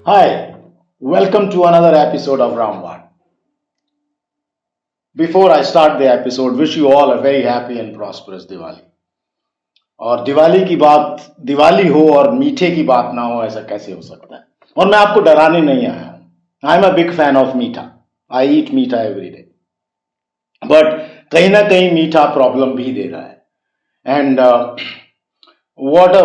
Hi, welcome to another episode of Ramban. Before I start the episode, wish you all a very happy and prosperous Diwali. और दिवाली की बात दिवाली हो और मीठे की बात ना हो ऐसा कैसे हो सकता है। और मैं आपको डराने नहीं आया हूं। I am a big fan of मीठा। आई ईट मीठा एवरी डे। बट कहीं ना कहीं मीठा प्रॉब्लम भी दे रहा है। And what a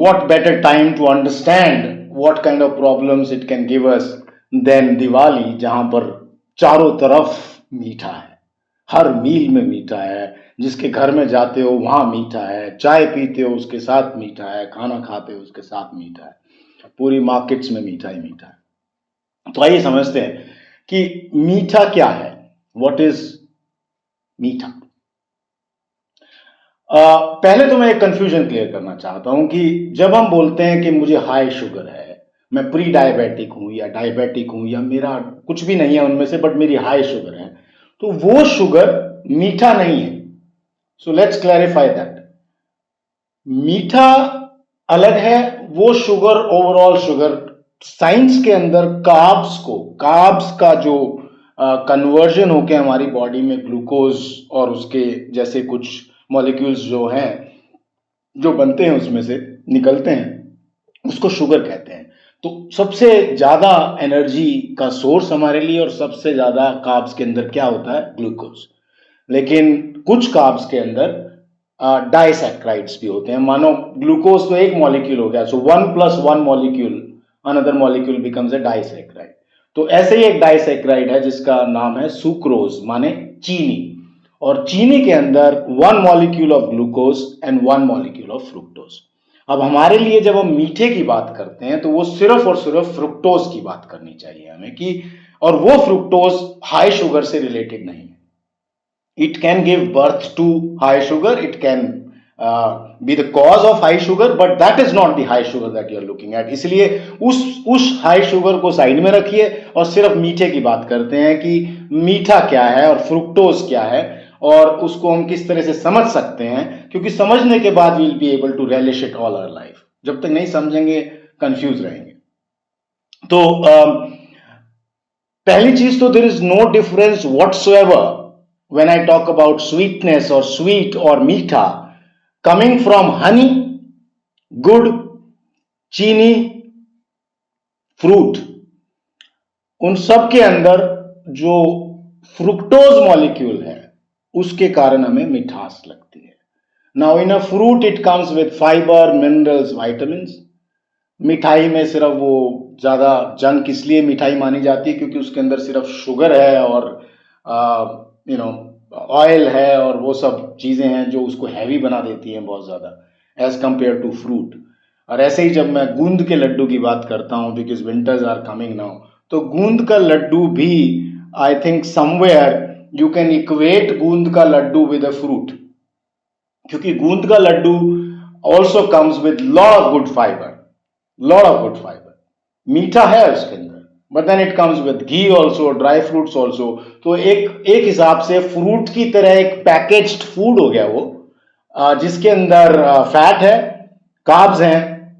what better time to understand what kind of problems it can give us than Diwali, जहां पर चारों तरफ मीठा है, हर मील में मीठा है, जिसके घर में जाते हो वहां मीठा है, चाय पीते हो उसके साथ मीठा है, खाना खाते हो उसके साथ मीठा है, पूरी मार्केट्स में मीठा ही मीठा है। तो आइए समझते हैं कि मीठा क्या है। व्हाट इज मीठा। पहले तो मैं एक कंफ्यूजन क्लियर करना चाहता हूं कि जब हम बोलते हैं कि मुझे हाई शुगर है, मैं प्री डायबिटिक हूं या डायबिटिक हूं या मेरा कुछ भी नहीं है उनमें से, बट मेरी हाई शुगर है, तो वो शुगर मीठा नहीं है। So let's clarify that. मीठा अलग है, वो शुगर ओवरऑल शुगर। साइंस के अंदर कार्ब्स का जो कन्वर्जन होके हमारी बॉडी में ग्लूकोज और उसके जैसे कुछ मॉलिक्यूल्स जो हैं जो बनते हैं उसमें से निकलते हैं, उसको शुगर कहते हैं। तो सबसे ज्यादा एनर्जी का सोर्स हमारे लिए और सबसे ज्यादा कार्ब्स के अंदर क्या होता है? ग्लूकोज। लेकिन कुछ कार्ब्स के अंदर डाइसैक्राइड्स भी होते हैं। मानो ग्लूकोज तो एक मॉलिक्यूल हो गया, सो 1 + 1 molecule, another molecule becomes a disaccharide. तो ऐसे ही एक डाइसैक्राइड है जिसका नाम है सुक्रोज, माने चीनी। और चीनी के अंदर 1 molecule of glucose and 1 molecule of fructose. अब हमारे लिए जब हम मीठे की बात करते हैं तो वो सिर्फ और सिर्फ फ्रुक्टोज की बात करनी चाहिए हमें कि, और वो फ्रुक्टोज हाई शुगर से रिलेटेड नहीं है। It can give birth to high sugar, it can be the cause of high sugar, but that is not the high sugar that you are looking at. इसलिए उस high sugar को side में रखिए और सिर्फ मीठे की बात करते हैं कि मीठा क्या है और फ्रुक्टोज क्या है और उसको हम किस तरह से समझ सकते हैं, क्योंकि समझने के बाद we'll be able to relish it all our life. जब तक नहीं समझेंगे कंफ्यूज रहेंगे। तो पहली चीज तो there is no difference whatsoever when I talk about sweetness or sweet or meetha coming from honey, good, चीनी, फ्रूट, उन सब के अंदर जो फ्रुक्टोज मॉलिक्यूल है उसके कारण हमें मिठास लगती है। Now in a fruit it comes with fibre, minerals, vitamins. मिठाई में सिर्फ वो ज्यादा जंक इसलिए मिठाई मानी जाती है क्योंकि उसके अंदर सिर्फ शुगर है और ऑयल है और वो सब चीजें हैं जो उसको हैवी बना देती हैं बहुत ज्यादा एज कंपेयर टू फ्रूट। और ऐसे ही जब मैं गूंद के लड्डू की बात करता हूं, because winters are coming now, तो गूंद का लड्डू भी I think somewhere you can equate गूंद का लड्डू विद अ फ्रूट, क्योंकि गूंद का laddoo also comes with lot of good fibre. मीठा है उसके अंदर, but then it comes with ghee also, dry fruits also. तो एक हिसाब से फ्रूट की तरह एक पैकेज्ड फूड हो गया वो, जिसके अंदर फैट है, कार्ब्स हैं,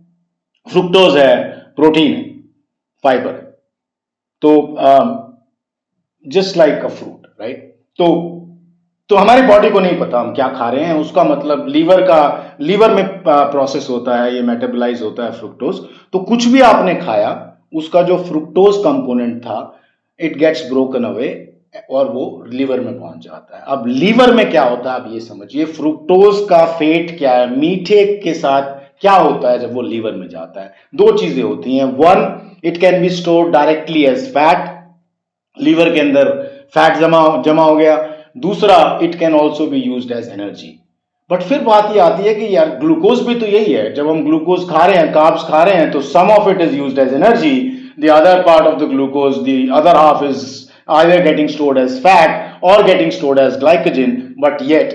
फ्रुक्टोज है, प्रोटीन है, फाइबर है। तो just like a fruit, right. तो हमारी बॉडी को नहीं पता हम क्या खा रहे हैं, उसका मतलब लीवर में प्रोसेस होता है, ये मेटाबोलाइज होता है फ्रुक्टोज। तो कुछ भी आपने खाया, उसका जो फ्रुक्टोज कंपोनेंट था इट गेट्स ब्रोकन अवे और वो लीवर में पहुंच जाता है। अब लीवर में क्या होता है, अब ये समझिए फ्रुक्टोज का फेट क्या है, मीठे के साथ क्या होता है जब वो लीवर में जाता है। दो चीजें होती हैं, one, it can be stored directly as fat, liver के अंदर फैट जमा हो गया। दूसरा, it can also be used as energy. But फिर बात ये आती है कि यार ग्लूकोज भी तो यही है, जब हम ग्लूकोज खा रहे हैं, कार्ब्स खा रहे हैं, तो some of it is used as energy, the other part of the glucose, the other half is either getting stored as fat or getting stored as glycogen, but yet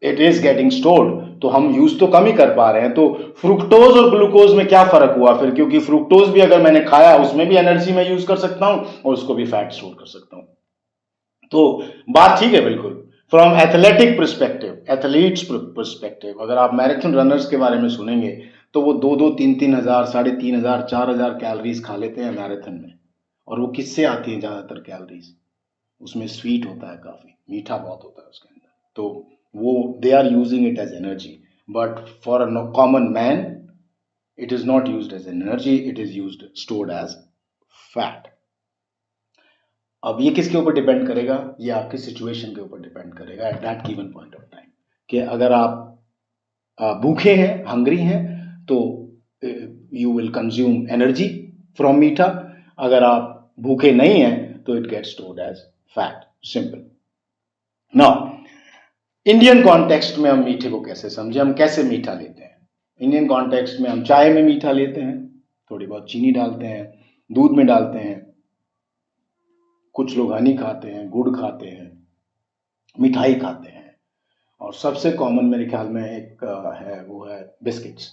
it is getting stored। तो हम use तो कम ही कर पा रहे हैं। तो fructose और glucose में क्या फर्क हुआ फिर, क्योंकि फ्रुक्टोज भी अगर मैंने खाया उसमें भी एनर्जी में यूज कर सकता हूं और उसको भी फैट स्टोर कर सकता हूं। तो बात ठीक है बिल्कुल। From athletic perspective, athletes perspective, अगर आप मैराथन रनर्स के बारे में सुनेंगे तो वो 2-2, 3-3 हजार, 3,500, 4,000 कैलोरीज खा लेते हैं मैराथन में। और वो किससे आती हैं ज़्यादातर कैलोरीज? उसमें स्वीट होता है, काफ़ी मीठा बहुत होता है उसके अंदर, तो वो they are using it as energy. But for a common man it is not used as energy, it is used stored as fat. अब ये किसके ऊपर डिपेंड करेगा? ये आपकी सिचुएशन के ऊपर डिपेंड करेगा at that given point of time, कि अगर आप भूखे हैं, हंग्री हैं, तो you will consume energy from meetha. अगर आप भूखे नहीं हैं तो it gets stored as fat, simple. Now Indian context में हम मीठे को कैसे समझे, हम कैसे मीठा लेते हैं? इंडियन कॉन्टेक्स्ट में हम चाय में मीठा लेते हैं, थोड़ी बहुत चीनी डालते हैं, दूध में डालते हैं, कुछ लोग हनी खाते हैं, गुड़ खाते हैं, मिठाई खाते हैं, और सबसे कॉमन मेरे ख्याल में एक है, वो है बिस्किट्स।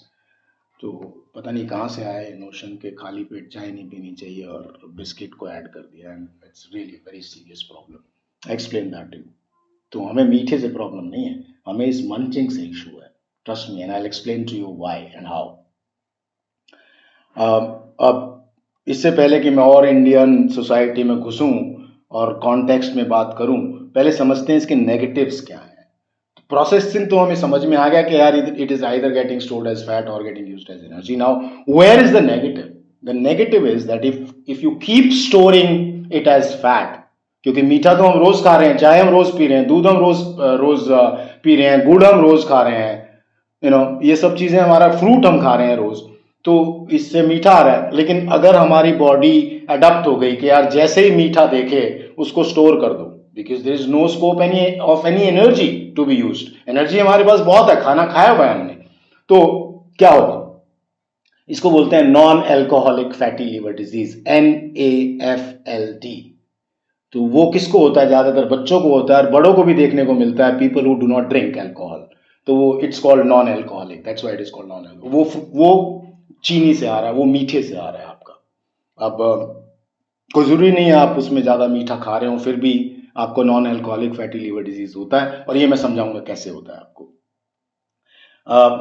तो पता नहीं कहाँ से आए नोशन के खाली पेट चाय नहीं पीनी चाहिए और बिस्किट को ऐड कर दिया, and it's really very serious problem. Explain that to you. तो हमें मीठे से प्रॉब्लम नहीं है, हमें इस मंचिंग से इशू है, trust me, and I will explain to you why and how. अब इससे पहले कि मैं और इंडियन सोसाइटी में घुसूं और कॉन्टेक्स्ट में बात करूं, पहले समझते हैं इसके नेगेटिव्स क्या हैं। प्रोसेसिंग तो हमें समझ में आ गया कि यार it is either getting stored as fat और getting used as energy. Now where is the negative? The negative is that if you keep storing it as fat, क्योंकि मीठा तो हम रोज खा रहे हैं, चाय हम रोज पी रहे हैं, दूध हम रोज पी रहे हैं, गुड़ हम रोज खा रहे हैं, ये सब चीजें, हमारा फ्रूट हम खा रहे हैं रोज, तो इससे मीठा आ रहा है। लेकिन अगर हमारी बॉडी अडॉप्ट हो गई कि यार जैसे ही मीठा देखे उसको स्टोर कर दो, because there is no scope of any energy to be used. Energy हमारे पास बहुत है, खाना खाया हुआ है हमने, तो क्या होगा? इसको बोलते हैं non alcoholic fatty liver disease, NAFLD। तो वो किसको होता है? ज्यादातर बच्चों को होता है, और बड़ों को भी देखने को मिलता है, people who do not drink alcohol. तो वो it's called non alcoholic, that's why it is called non alcoholic. वो चीनी से आ रहा है, वो मीठे से आ रहा है आपका। अब कोई जरूरी नहीं है आप उसमें ज्यादा मीठा खा रहे हो, फिर भी आपको non alcoholic fatty liver disease होता है, और ये मैं समझाऊंगा कैसे होता है आपको।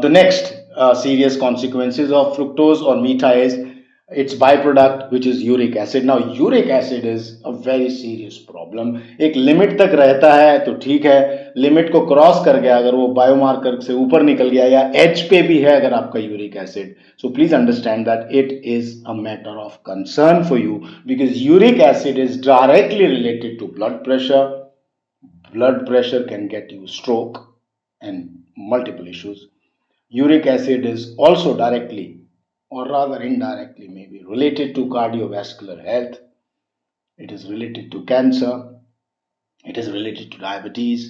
The next serious consequences of fructose or meetha is its byproduct, which is uric acid. Now uric acid is a very serious problem. एक लिमिट तक रहता है तो ठीक है, लिमिट को क्रॉस कर गया, अगर वो बायोमार्कर से ऊपर निकल गया या एज पे भी है अगर आपका uric acid, so please understand that it is a matter of concern for you, because uric acid is directly related to blood pressure. Blood pressure can get you stroke and multiple issues. Uric acid is also directly, or rather indirectly maybe, related to cardiovascular health. It is related to cancer, it is related to diabetes,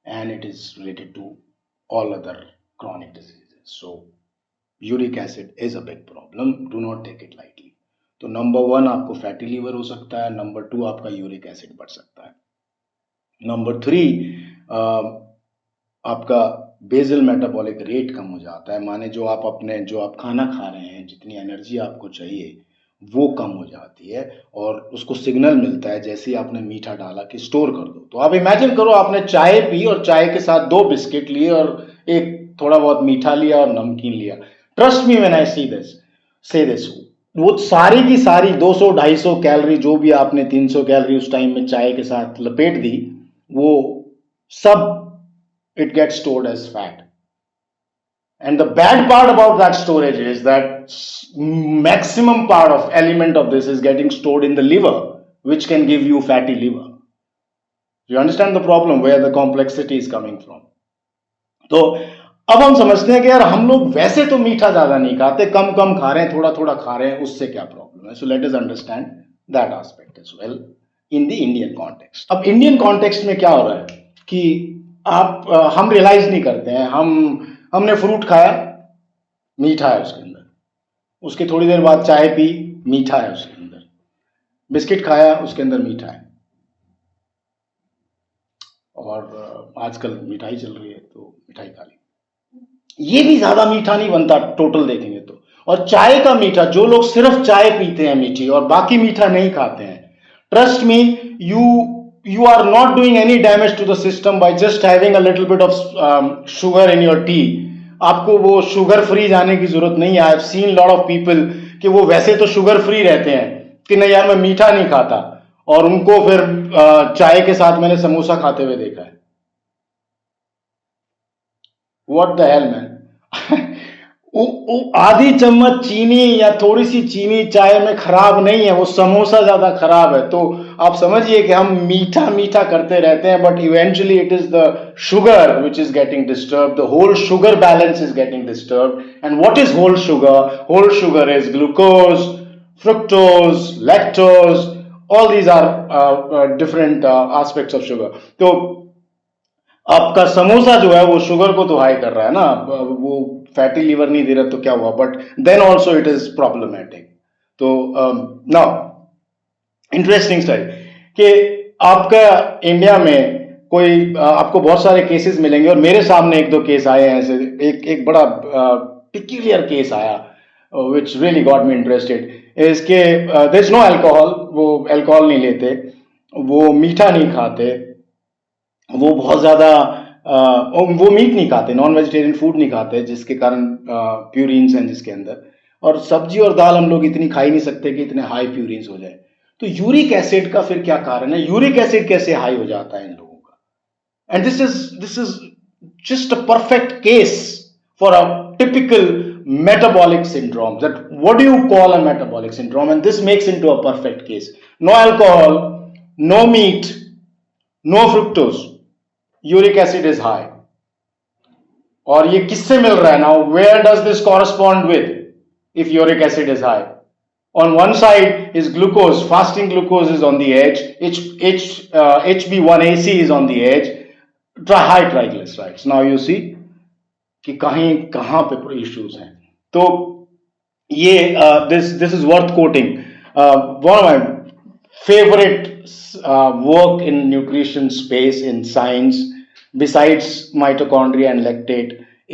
and it is related to all other chronic diseases. So uric acid is a big problem, do not take it lightly. तो number 1 आपको fatty liver हो सकता है, number 2 आपका uric acid बढ़ सकता है, number 3 आपका बेसल मेटाबॉलिक रेट कम हो जाता है, माने जो आप खाना खा रहे हैं, जितनी एनर्जी आपको चाहिए वो कम हो जाती है, और उसको सिग्नल मिलता है जैसे ही आपने मीठा डाला कि स्टोर कर दो। तो आप इमेजिन करो आपने चाय पी और चाय के साथ 2 बिस्किट लिए और एक थोड़ा बहुत मीठा लिया और नमकीन लिया। ट्रस्ट मी व्हेन आई से दिस, वो सारी की सारी 200-250 कैलोरी जो भी आपने 300 कैलोरी उस टाइम में चाय के साथ लपेट दी, वो सब it gets stored as fat. And the bad part about that storage is that maximum part of element of this is getting stored in the liver, which can give you fatty liver. You understand the problem where the complexity is coming from? तो अब हम समझते हैं कि यार हम लोग वैसे तो मीठा ज्यादा नहीं खाते, कम कम खा रहे हैं, थोड़ा थोड़ा खा रहे हैं, उससे क्या प्रॉब्लम है? So let us understand that aspect as well in the Indian context. अब इंडियन कॉन्टेक्स्ट में क्या हो रहा है कि हम रियलाइज नहीं करते हैं, हमने फ्रूट खाया, मीठा है उसके अंदर, उसके थोड़ी देर बाद चाय पी, मीठा है उसके अंदर, बिस्किट खाया, उसके अंदर मीठा है, और आजकल मिठाई चल रही है तो मिठाई खा ली। ये भी ज्यादा मीठा नहीं बनता टोटल देखेंगे तो। और चाय का मीठा, जो लोग सिर्फ चाय पीते हैं मीठी और बाकी मीठा नहीं खाते हैं, trust me, you are not doing any damage to the system by just having a little bit of sugar in your tea. आपको वो शुगर फ्री जाने की जरूरत नहीं है। I have seen lot of people कि वो वैसे तो शुगर फ्री रहते हैं कि नहीं यार मैं मीठा नहीं खाता, और उनको फिर चाय के साथ मैंने समोसा खाते हुए देखा है। What the hell man. आधी चम्मच चीनी या थोड़ी सी चीनी चाय में खराब नहीं है, वो समोसा ज्यादा खराब है। तो आप समझिए कि हम मीठा मीठा करते रहते हैं, but eventually it is the sugar which is getting disturb, the whole sugar balance is getting disturb. And what is whole sugar? Whole sugar is glucose, fructose, lactose, all these are different aspects of sugar. तो आपका समोसा जो है वो sugar को तो high कर रहा है ना, वो फैटी लीवर नहीं दे रहा तो क्या हुआ, but then also it is problematic. तो नाउ इंटरेस्टिंग स्टडी कि आपका इंडिया में कोई आपको बहुत सारे केसेस मिलेंगे, और मेरे सामने एक दो केस आए हैं ऐसे। एक बड़ा पिक्यूलियर केस आया which really got me interested. इसके देयर इज नो अल्कोहल, वो अल्कोहल नहीं लेते, वो मीठा नहीं खाते, वो बहुत ज्यादा वो मीट नहीं खाते, नॉन वेजिटेरियन फूड नहीं खाते, जिसके कारण प्यूरिन्स हैं जिसके अंदर, और सब्जी और दाल हम लोग इतनी खा ही नहीं सकते कि इतने हाई प्यूरिन्स हो जाए। तो यूरिक एसिड का फिर क्या कारण है? यूरिक एसिड कैसे हाई हो जाता है इन लोगों का? And this is just a perfect case for a typical metabolic syndrome. That what do you call a metabolic syndrome? And this makes into a perfect case. No alcohol, no meat, no fructose, uric acid is high. और ये किससे मिल रहा है? Now where does this correspond with if uric acid is high? On one side is glucose, fasting glucose is on the edge, HB1AC is on the edge, high triglycerides. Now you see कि कहां पे issues हैं। तो ये this is worth coating. One of my favourite work in nutrition space in science besides mitochondria and lactate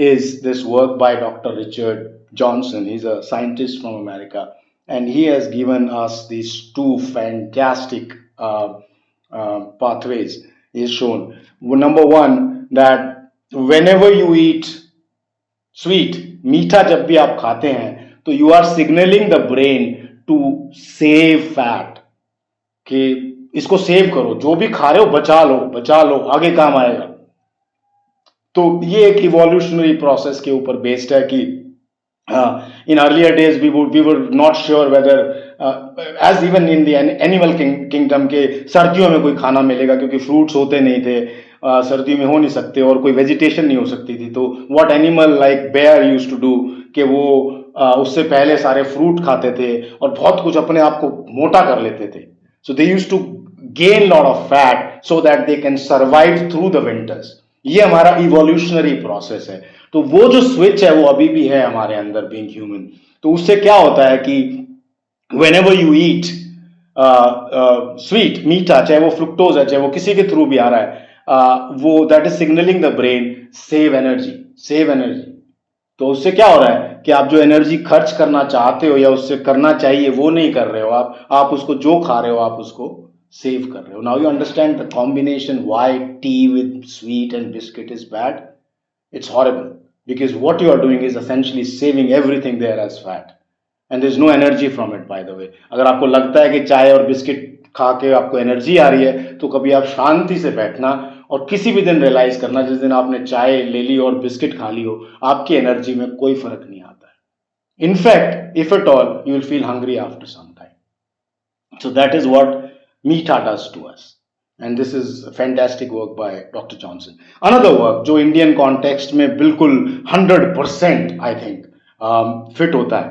is this work by Dr. Richard Johnson. He's a scientist from America, and he has given us these two fantastic pathways. He's shown, number one, that whenever you eat sweet, मीठा जब भी आप खाते हैं तो you are signalling the brain to save fat, कि इसको save करो, जो भी खा रहे हो बचा लो आगे काम आएगा। तो ये एक इवोल्यूशनरी प्रोसेस के ऊपर बेस्ड है कि in earlier days we were not sure whether as even in the animal kingdom के सर्दियों में कोई खाना मिलेगा, क्योंकि फ्रूट्स होते नहीं थे, सर्दी में हो नहीं सकते, और कोई वेजिटेशन नहीं हो सकती थी। तो what animal like bear used to do कि वो उससे पहले सारे फ्रूट खाते थे और बहुत कुछ अपने आप को मोटा कर लेते थे। So they used to gain lot of fat so that they can survive through the winters. ये हमारा इवोल्यूशनरी प्रोसेस है। तो वो जो स्विच है वो अभी भी है हमारे अंदर, बीइंग ह्यूमन। तो उससे क्या होता है कि whenever you eat स्वीट, मीठा, चाहे वो फ्रुक्टोज है, चाहे वो किसी के थ्रू भी आ रहा है, वो that is signalling the brain save energy. तो उससे क्या हो रहा है कि आप जो एनर्जी खर्च करना चाहते हो या उससे करना चाहिए वो नहीं कर रहे हो, आप उसको जो खा रहे हो आप उसको सेव कर रहे हो। Now you understand the combination why T with sweet and biscuit is bad. It's horrible because what you are doing is essentially saving everything there as fat and there is no energy from it, by the way. अगर आपको लगता है कि चाय और biscuit खा के आपको एनर्जी आ रही है तो कभी आप शांति से बैठना और किसी भी दिन रियलाइज करना जिस दिन आपने चाय ले ली और बिस्किट खा ली हो, आपकी एनर्जी में कोई फर्क नहीं आता है। In fact if at all you will feel hungry after some time. So that is what मीठा does to us. And this is fantastic work by Dr. Johnson. Another work जो इंडियन कॉन्टेक्स्ट में बिल्कुल 100% I think फिट होता है,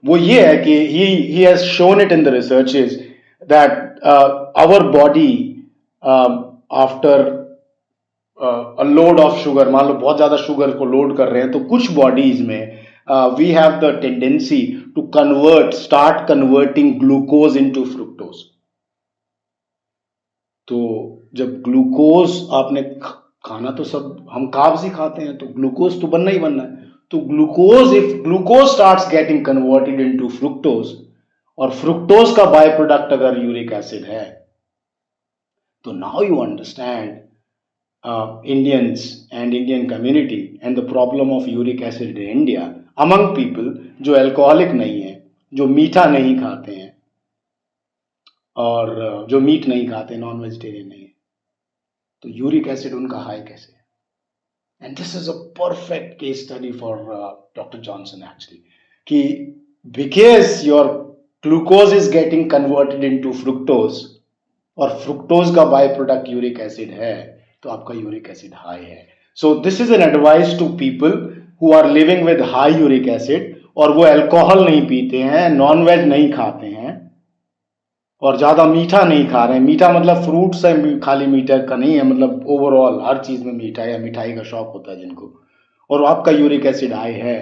वो ये है कि he has shown it in the researches that our body after a load of sugar, मान लो बहुत ज़्यादा शुगर को लोड कर रहे हैं, तो कुछ बॉडीज में we have the tendency to start converting glucose into fructose. तो जब ग्लूकोज आपने खाना, तो सब हम कार्ब्स ही खाते हैं, तो ग्लूकोज तो बनना ही बनना है। तो if glucose starts getting converted into fructose, और फ्रुक्टोज का बाय प्रोडक्ट अगर यूरिक एसिड है, तो now you understand Indians and Indian community and the problem of uric acid in India among people जो अल्कोहलिक नहीं है, जो मीठा नहीं खाते हैं और जो मीट नहीं खाते, नॉन वेजिटेरियन नहीं है, तो यूरिक एसिड उनका हाई कैसे है? And this is a perfect case study for doctor Johnson actually, कि because your glucose is getting converted into fructose और फ्रुक्टोज का बाय प्रोडक्ट यूरिक एसिड है, तो आपका यूरिक एसिड हाई है. So this is an advice to people who are living with high uric acid और वो alcohol नहीं पीते हैं, नॉन वेज नहीं खाते हैं और ज्यादा मीठा नहीं खा रहे हैं. मीठा मतलब फ्रूट से खाली मीठा का नहीं है, मतलब ओवरऑल हर चीज में मीठा या मिठाई का शौक होता है जिनको, और आपका यूरिक एसिड हाई है,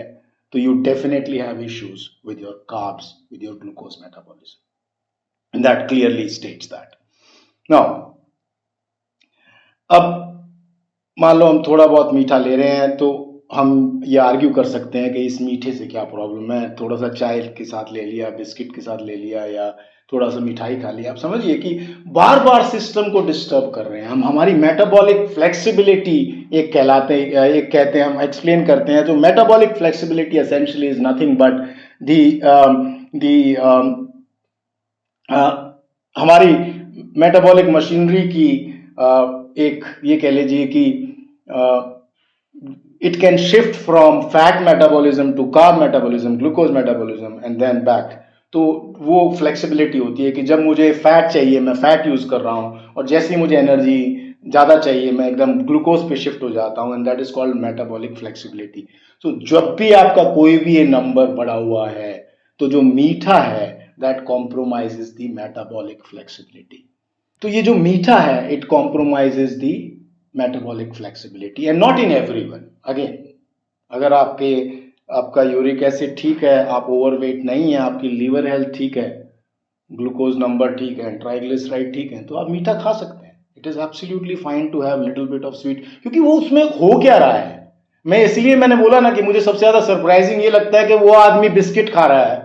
तो you definitely have issues with your carbs, with your glucose metabolism. That clearly states that. Now अब मान लो हम थोड़ा बहुत मीठा ले रहे हैं, तो हम ये आर्ग्यू कर सकते हैं कि इस मीठे से क्या प्रॉब्लम है. थोड़ा सा चाय के साथ ले लिया, बिस्किट के साथ ले लिया, या थोड़ा सा मिठाई खा लिया. आप समझिए कि बार बार सिस्टम को डिस्टर्ब कर रहे हैं हम. हमारी मेटाबॉलिक फ्लेक्सिबिलिटी एक कहते हैं, हम एक्सप्लेन करते हैं. तो metabolic flexibility essentially is nothing but the हमारी मेटाबॉलिक मशीनरी की एक ये कह लीजिए कि it can shift from fat metabolism to carb metabolism, glucose metabolism and then back. तो वो फ्लेक्सिबिलिटी होती है कि जब मुझे फैट चाहिए मैं फैट यूज कर रहा हूँ, और जैसे ही मुझे एनर्जी ज़्यादा चाहिए मैं एकदम ग्लूकोज पे शिफ्ट हो जाता हूँ, and that is called metabolic flexibility. तो जब भी आपका कोई भी ये नंबर बढ़ा हुआ है, तो जो मीठा है that compromises the metabolic flexibility. तो ये जो मीठा है it compromises the metabolic flexibility and not in everyone. Again, अगर आपका यूरिक एसिड ठीक है, आप ओवरवेट नहीं है, आपकी लीवर हेल्थ ठीक है, ग्लूकोज नंबर ठीक है, ट्राइग्लिसराइड ठीक है, तो आप मीठा खा सकते हैं. It is absolutely fine to have little bit of sweet, क्योंकि वो उसमें हो क्या रहा है. मैंने बोला ना कि मुझे सबसे ज्यादा सरप्राइजिंग ये लगता है कि वो आदमी बिस्किट खा रहा है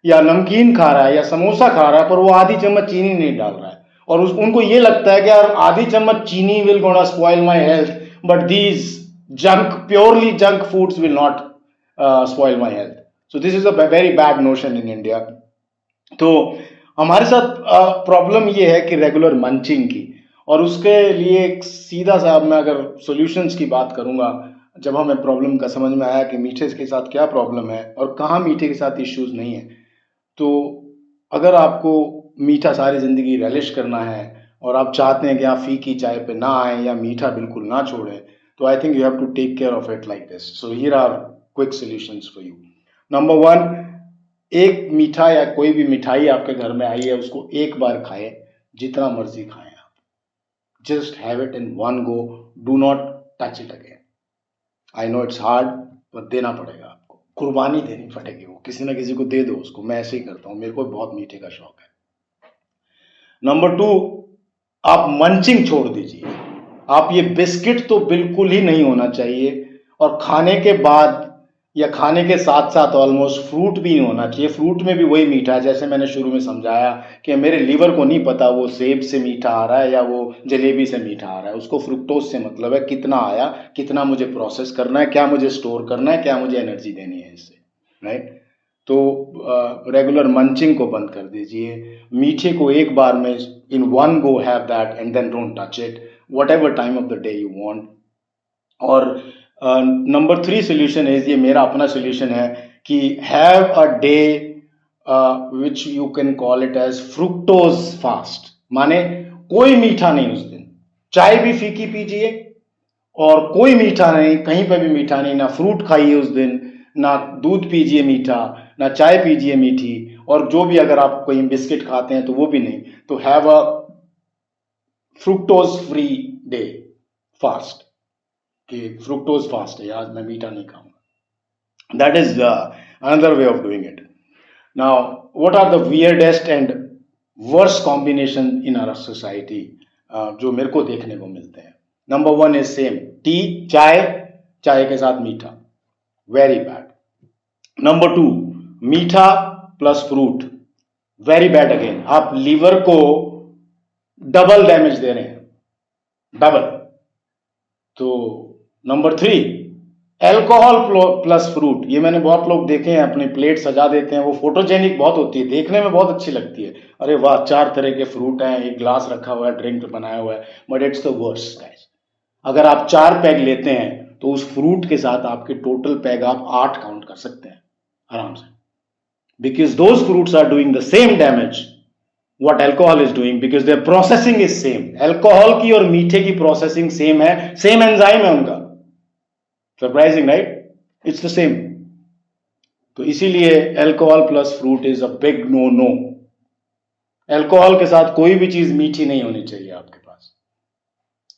या नमकीन खा रहा है या समोसा खा रहा है, पर वो आधी चम्मच चीनी नहीं डाल रहा है, और उनको ये लगता है कि यार आधी चम्मच चीनी will gonna spoil my health, but these purely junk foods will not spoil my health. So this is a very bad notion in India. तो हमारे साथ प्रॉब्लम ये है कि रेगुलर मंचिंग की, और उसके लिए एक सीधा सा मैं अगर सॉल्यूशंस की बात करूंगा, जब हमें प्रॉब्लम का समझ में आया कि मीठे के साथ क्या प्रॉब्लम है और कहाँ मीठे के साथ इश्यूज नहीं है. तो अगर आपको मीठा सारी जिंदगी रेलिश करना है और आप चाहते हैं कि आप फीकी चाय पे ना आए या मीठा बिल्कुल ना छोड़ें, तो I think you have to take care of it like this. So here are quick solutions for you. Number 1, एक मीठा या कोई भी मिठाई आपके घर में आई है उसको एक बार खाएं, जितना मर्जी खाएं आप. Just have it in one go. Do not touch it again. I know it's hard, पर देना पड़ेगा आपको, कुर्बानी देनी पड़ेगी. वो किसी ना किसी को दे दो उसको. मैं ऐसे ही करता हूँ, मेरे को बहुत मीठे का शौक है. नंबर 2, आप मंचिंग छोड़ दीजिए. आप ये बिस्किट तो बिल्कुल ही नहीं होना चाहिए, और खाने के बाद या खाने के साथ साथ ऑलमोस्ट फ्रूट भी नहीं होना चाहिए. फ्रूट में भी वही मीठा है, जैसे मैंने शुरू में समझाया कि मेरे लीवर को नहीं पता वो सेब से मीठा आ रहा है या वो जलेबी से मीठा आ रहा है. उसको फ्रुक्टोज से मतलब है, कितना आया, कितना मुझे प्रोसेस करना है, क्या मुझे स्टोर करना है, क्या मुझे एनर्जी देनी है इससे, राइट. तो रेगुलर मंचिंग को बंद कर दीजिए. मीठे को एक बार में in one go have that and then don't touch it whatever time of the day you want. और नंबर 3 सोल्यूशन है, ये मेरा अपना सोल्यूशन है, कि have a day which you can call it as fructose fast. माने कोई मीठा नहीं उस दिन, चाय भी फीकी पीजिए और कोई मीठा नहीं, कहीं पे भी मीठा नहीं, ना फ्रूट खाइए उस दिन, ना दूध पीजिए मीठा, ना चाय पीजिए मीठी, और जो भी अगर आप कोई बिस्किट खाते हैं तो वो भी नहीं. तो have a fructose free day fast, कि फ्रुक्टोज फास्ट है, आज मैं मीठा नहीं खाऊंगा. That is another way of doing it. Now what are the weirdest and worst combination in our society जो मेरे को देखने को मिलते हैं. नंबर 1 इज सेम, टी, चाय के साथ मीठा, वेरी बैड. नंबर 2, मीठा plus fruit, very bad again. आप लीवर को डबल डैमेज दे रहे हैं, डबल. तो नंबर 3, एल्कोहल प्लस फ्रूट। ये मैंने बहुत लोग देखे हैं, अपनी प्लेट सजा देते हैं, वो फोटोजेनिक बहुत होती है, देखने में बहुत अच्छी लगती है, अरे वाह 4 तरह के फ्रूट हैं, एक ग्लास रखा हुआ है, ड्रिंक बनाया हुआ है, but it's the worst guys. अगर आप 4 पैग लेते हैं तो उस फ्रूट के साथ आपके टोटल पैग आप 8 काउंट कर सकते हैं आराम से, because those fruits are doing the same damage what alcohol is doing, because their processing is same। Alcohol की और मीठे की प्रोसेसिंग सेम है, सेम एंजाइम है उनका। Surprising right, it's the same. तो इसीलिए alcohol plus fruit is a big no no. Alcohol के साथ कोई भी चीज मीठी नहीं होनी चाहिए आपके पास।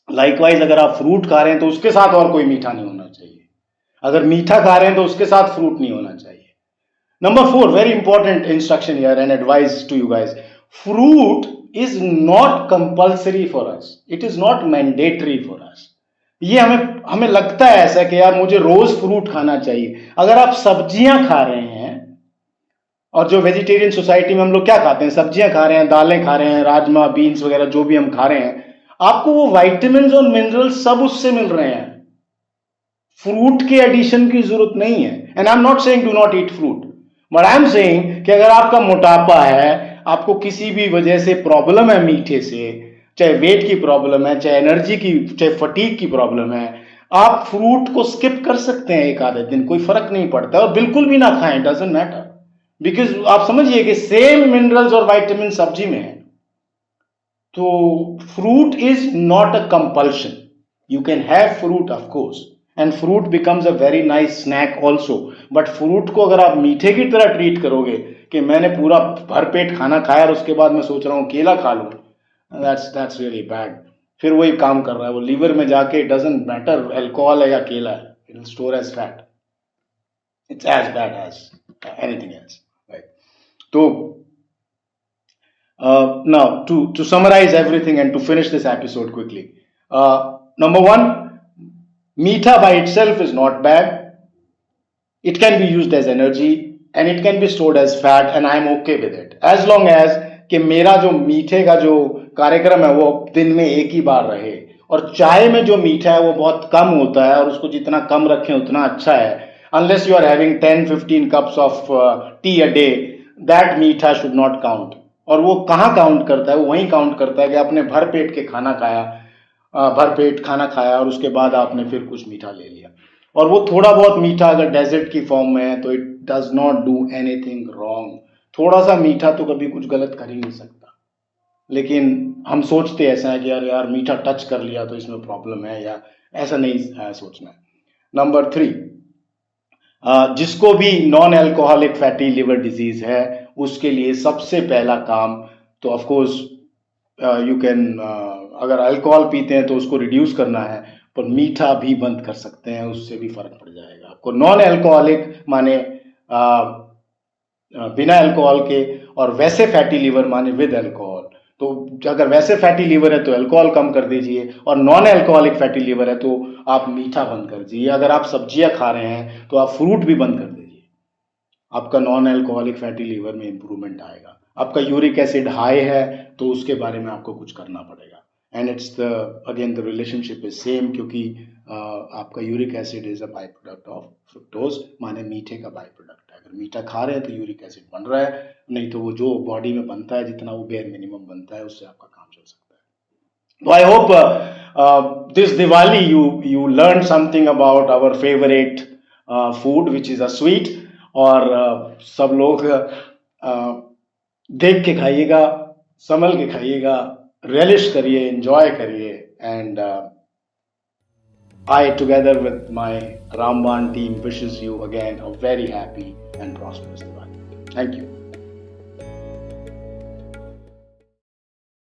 लाइकवाइज अगर आप फ्रूट खा रहे हैं तो उसके साथ और कोई मीठा नहीं होना चाहिए, अगर मीठा खा रहे हैं तो उसके साथ फ्रूट नहीं होना चाहिए। Number 4, very important instruction here and advice to you guys, fruit is not compulsory for us, it is not mandatory for us। ये हमें लगता है ऐसा कि यार मुझे रोज फ्रूट खाना चाहिए। अगर आप सब्जियां खा रहे हैं, और जो वेजिटेरियन सोसाइटी में हम लोग क्या खाते हैं, सब्जियां खा रहे हैं, दालें खा रहे हैं, राजमा बीन्स वगैरह जो भी हम खा रहे हैं, आपको वो वाइटामिन और मिनरल्स सब उससे मिल रहे हैं, फ्रूट के एडिशन की जरूरत नहीं है। And I am not saying do not eat fruit, but I am saying कि अगर आपका मोटापा है, आपको किसी भी वजह से प्रॉब्लम है मीठे से, चाहे वेट की प्रॉब्लम है, चाहे एनर्जी की, चाहे फटीग की प्रॉब्लम है, आप फ्रूट को स्किप कर सकते हैं एक आधे दिन, कोई फर्क नहीं पड़ता, और बिल्कुल भी ना खाएं, डजंट मैटर, बिकॉज आप समझिए कि सेम मिनरल्स और वाइटामिन सब्जी में है। तो fruit is not a compulsion, you can have fruit of course, and fruit becomes a very nice snack also, but fruit को अगर आप मीठे की तरह ट्रीट करोगे कि मैंने पूरा भरपेट खाना खाया और उसके बाद मैं सोच रहा हूं केला खा लूं, दैट्स रियली बैड। फिर वही काम कर रहा है, वो लीवर में जाके, डजंट मैटर अल्कोहल है या केला है, it will store as fat, it's as bad as anything else, right. तो now to summarize everything and to finish this episode quickly, number 1, meetha by itself is not bad, it can be used as energy and it can be stored as fat, and I am okay with it as long as कि मेरा जो मीठे का जो कार्यक्रम है वो दिन में एक ही बार रहे, और चाय में जो मीठा है वो बहुत कम होता है, और उसको जितना कम रखें उतना अच्छा है। unless you are having 10-15 cups of tea a day, that मीठा should not count। और वो कहाँ काउंट करता है, वो वहीं काउंट करता है कि आपने भर पेट के खाना खाया, भर पेट खाना खाया और उसके बाद आपने फिर कुछ मीठा ले लिया, और वो थोड़ा बहुत मीठा अगर डेजर्ट की फॉर्म में है तो it does not do anything wrong. थोड़ा सा मीठा तो कभी कुछ गलत कर ही नहीं सकता, लेकिन हम सोचते ऐसा है कि यार यार मीठा टच कर लिया तो इसमें प्रॉब्लम है, या ऐसा नहीं सोचना है। नंबर 3, जिसको भी non alcoholic fatty liver disease है उसके लिए सबसे पहला काम तो ऑफ कोर्स यू कैन, अगर अल्कोहल पीते हैं तो उसको रिड्यूस करना है, पर मीठा भी बंद कर सकते हैं, उससे भी फर्क पड़ जाएगा आपको। नॉन एल्कोहलिक माने बिना अल्कोहल के, और वैसे फैटी लिवर माने विद अल्कोहल। तो अगर वैसे फैटी लिवर है तो अल्कोहल कम कर दीजिए, और नॉन अल्कोहलिक फैटी लिवर है तो आप मीठा बंद कर दीजिए। अगर आप सब्जियां खा रहे हैं तो आप फ्रूट भी बंद कर दीजिए, आपका नॉन अल्कोहलिक फैटी लिवर में इंप्रूवमेंट आएगा। आपका यूरिक एसिड हाई है तो उसके बारे में आपको कुछ करना पड़ेगा, and it's the again the relationship is same, क्योंकि आपका uric acid is a by product of fructose, माने मीठे का बाय प्रोडक्ट है। अगर मीठा खा रहे हैं तो यूरिक एसिड बन रहा है, नहीं तो वो जो बॉडी में बनता है जितना वो बेयर मिनिमम बनता है उससे आपका काम चल सकता है। तो I hope this Diwali you learned something about our favorite food which is a sweet, और सब लोग देख के खाइएगा, संभल के खाइएगा, relish करिए, enjoy करिए, and I together with my Ramban team wishes you again a very happy and prosperous Diwali. Thank you.